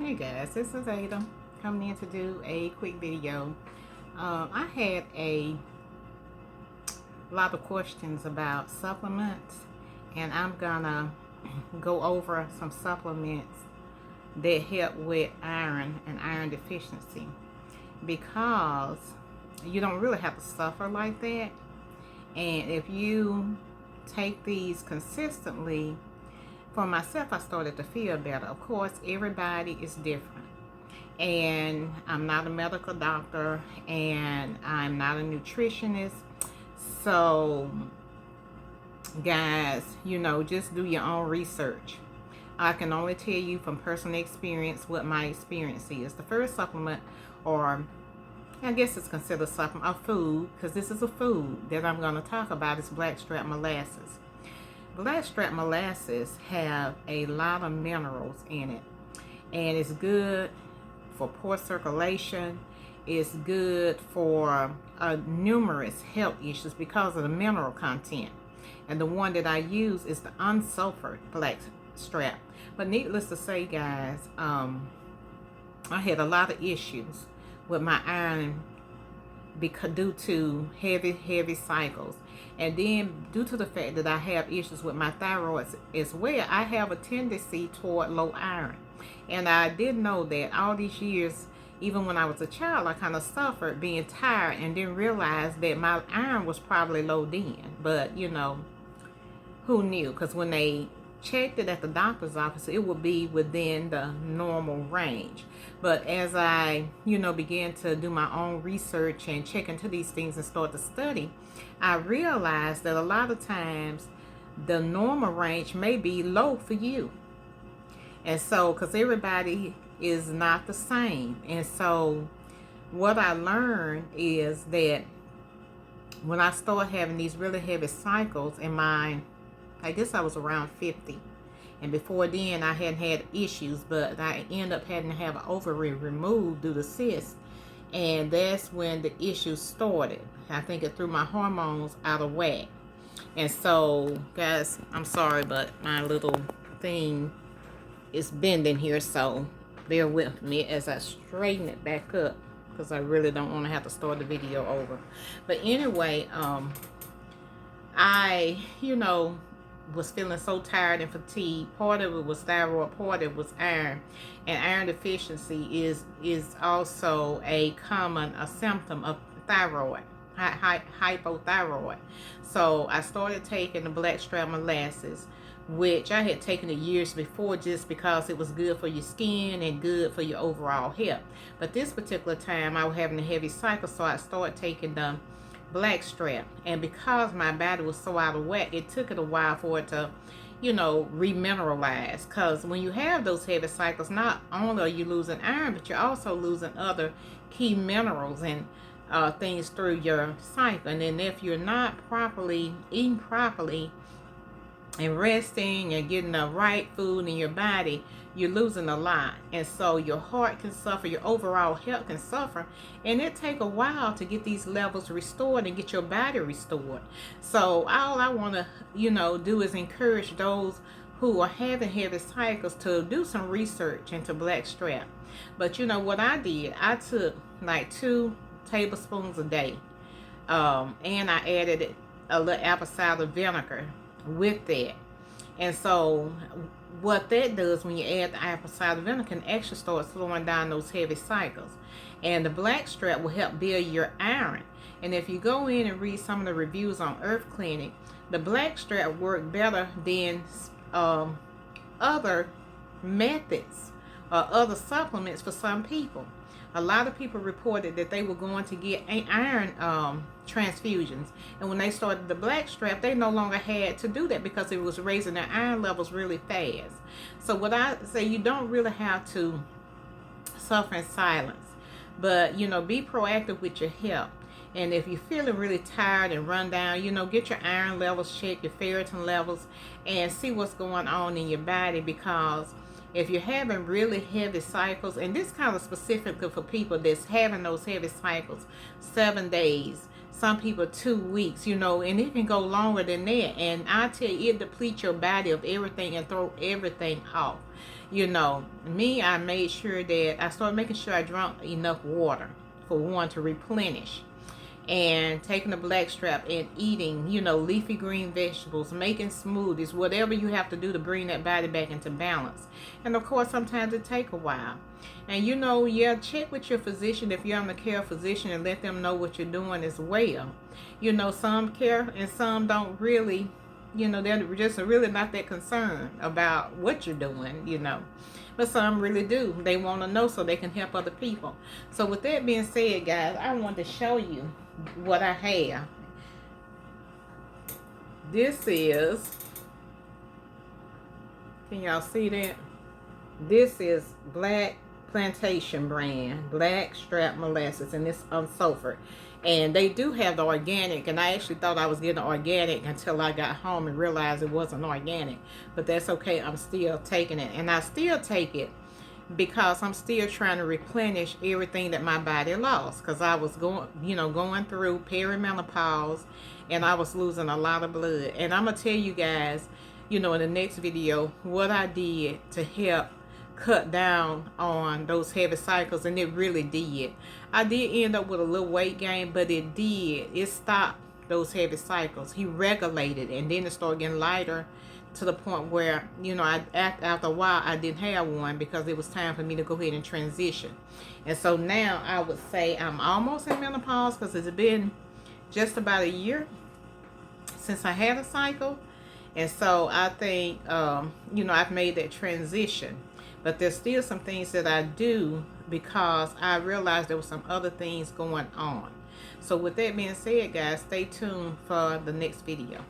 Hey guys, this is Ada coming in to do a quick video. I had a lot of questions about supplements, and I'm gonna go over some supplements that help with iron and iron deficiency, because you don't really have to suffer like that. And if you take these consistently, for myself, I started to feel better. Of course, everybody is different. And I'm not a medical doctor, and I'm not a nutritionist. So, guys, just do your own research. I can only tell you from personal experience what my experience is. The first supplement, or I guess it's considered supplement, a food, because this is a food that I'm going to talk about, is Blackstrapp molasses. Blackstrapp molasses have a lot of minerals in it, and it's good for poor circulation. It's good for numerous health issues because of the mineral content. And the one that I use is the unsulfured Blackstrapp. But needless to say, guys, I had a lot of issues with my iron due to heavy cycles, and then due to the fact that I have issues with my thyroid as well. I have a tendency toward low iron, and I did know that all these years. Even when I was a child, I kind of suffered being tired and didn't realize that my iron was probably low then. But who knew? Because when they checked it at the doctor's office, it would be within the normal range. But as I began to do my own research and check into these things and start to study, I realized that a lot of times the normal range may be low for you. And so, because everybody is not the same. And so what I learned is that when I started having these really heavy cycles in my, I guess I was around 50. And before then, I hadn't had issues, but I ended up having to have an ovary removed due to cysts. And that's when the issues started. I think it threw my hormones out of whack. And so, guys, I'm sorry, but my little thing is bending here, so bear with me as I straighten it back up, because I really don't want to have to start the video over. But anyway, I, was feeling so tired and fatigued. Part of it was thyroid, part of it was iron. And iron deficiency is also a symptom of thyroid, hypothyroid. So I started taking the Blackstrapp molasses, which I had taken it years before just because it was good for your skin and good for your overall health. But this particular time I was having a heavy cycle, so I started taking the Blackstrapp. And because my body was so out of whack, it took it a while for it to, remineralize. Because when you have those heavy cycles, not only are you losing iron, but you're also losing other key minerals and things through your cycle. And then if you're not eating properly, and resting and getting the right food in your body, you're losing a lot. And so your heart can suffer, your overall health can suffer, and it take a while to get these levels restored and get your body restored. So all I want to do is encourage those who are having heavy cycles to do some research into Blackstrapp. But what I did, I took like 2 tablespoons a day, and I added a little apple cider vinegar with that. And so what that does, when you add the apple cider vinegar, can actually start slowing down those heavy cycles. And the Blackstrapp will help build your iron. And if you go in and read some of the reviews on Earth Clinic, the Blackstrapp work better than other methods or other supplements for some people. A lot of people reported that they were going to get iron transfusions, and when they started the Blackstrapp, they no longer had to do that because it was raising their iron levels really fast. So what I say, you don't really have to suffer in silence, but be proactive with your health. And if you're feeling really tired and run down, get your iron levels checked, your ferritin levels, and see what's going on in your body. Because if you're having really heavy cycles, and this kind of specifically for people that's having those heavy cycles, 7 days, some people 2 weeks, you know, and it can go longer than that. And I tell you, it depletes your body of everything and throw everything off. You know, me, I made sure that I started making sure I drank enough water, for one, to replenish, and taking the Blackstrap and eating, you know, leafy green vegetables, making smoothies, whatever you have to do to bring that body back into balance. And of course, sometimes it take a while. And you know, yeah, check with your physician if you're on the care physician, and let them know what you're doing as well. You know, some care and some don't really, you know, they're just really not that concerned about what you're doing, you know. But some really do. They want to know so they can help other people. So with that being said, guys, I wanted to show you what I have. This is, can y'all see that? This is Black Plantation brand, Blackstrap molasses, and it's unsulfured. And they do have the organic, and I actually thought I was getting organic until I got home and realized it wasn't organic. But that's okay, I'm still taking it. And I still take it because I'm still trying to replenish everything that my body lost. Because I was going through perimenopause, and I was losing a lot of blood. And I'm going to tell you guys, you know, in the next video, what I did to help cut down on those heavy cycles, and it really did. I did end up with a little weight gain, but it stopped those heavy cycles. He regulated, and then it started getting lighter to the point where, you know, after a while I didn't have one because it was time for me to go ahead and transition. And so now I would say I'm almost in menopause, because it's been just about a year since I had a cycle. And so I think you know, I've made that transition. But there's still some things that I do because I realized there were some other things going on. So with that being said, guys, stay tuned for the next video.